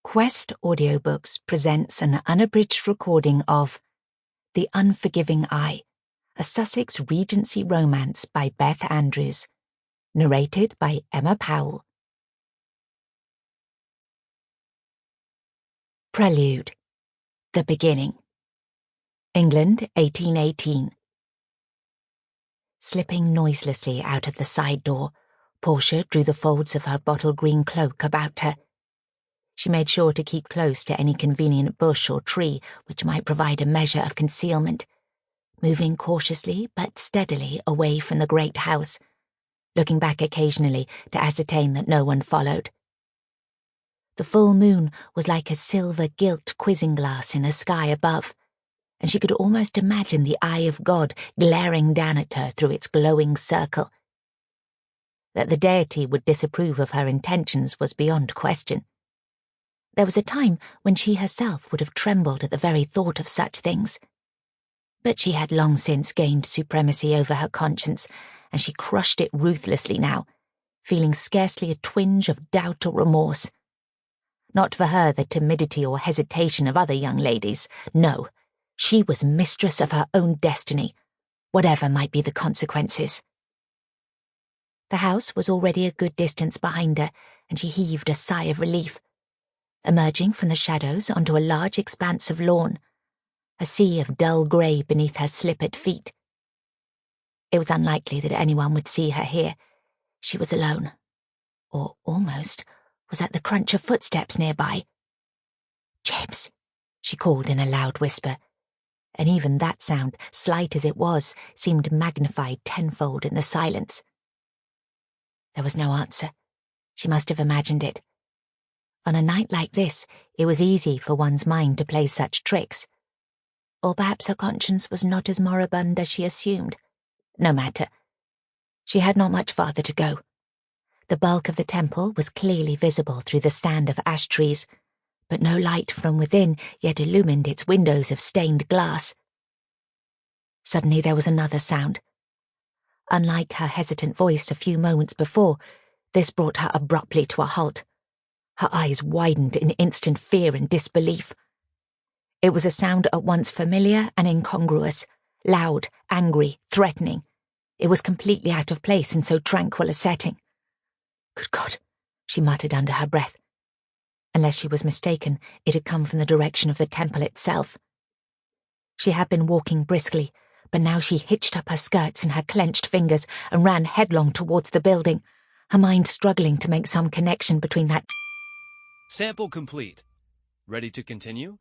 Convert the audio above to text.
Quest Audiobooks presents an unabridged recording of The Unforgiving Eye, a Sussex Regency romance by Beth Andrews, narrated by Emma Powell. Prelude. The Beginning. England, 1818. Slipping noiselessly out of the side door, Portia drew the folds of her bottle-green cloak about her. She made sure to keep close to any convenient bush or tree which might provide a measure of concealment, moving cautiously but steadily away from the great house, looking back occasionally to ascertain that no one followed. The full moon was like a silver-gilt quizzing glass in the sky above, and she could almost imagine the eye of God glaring down at her through its glowing circle. That the deity would disapprove of her intentions was beyond question. There was a time when she herself would have trembled at the very thought of such things. But she had long since gained supremacy over her conscience, and she crushed it ruthlessly now, feeling scarcely a twinge of doubt or remorse. Not for her the timidity or hesitation of other young ladies, no. She was mistress of her own destiny, whatever might be the consequences. The house was already a good distance behind her, and she heaved a sigh of relief, emerging from the shadows onto a large expanse of lawn, a sea of dull grey beneath her slippered feet. It was unlikely that anyone would see her here. She was alone, or almost was at the crunch of footsteps nearby. "Jeeves," she called in a loud whisper, and even that sound, slight as it was, seemed magnified tenfold in the silence. There was no answer. She must have imagined it. On a night like this, it was easy for one's mind to play such tricks. Or perhaps her conscience was not as moribund as she assumed. No matter. She had not much farther to go. The bulk of the temple was clearly visible through the stand of ash trees, but no light from within yet illumined its windows of stained glass. Suddenly there was another sound. Unlike her hesitant voice a few moments before, this brought her abruptly to a halt. Her eyes widened in instant fear and disbelief. It was a sound at once familiar and incongruous, loud, angry, threatening. It was completely out of place in so tranquil a setting. "Good God," she muttered under her breath. Unless she was mistaken, it had come from the direction of the temple itself. She had been walking briskly, but now she hitched up her skirts in her clenched fingers and ran headlong towards the building, her mind struggling to make some connection between that. Sample complete. Ready to continue?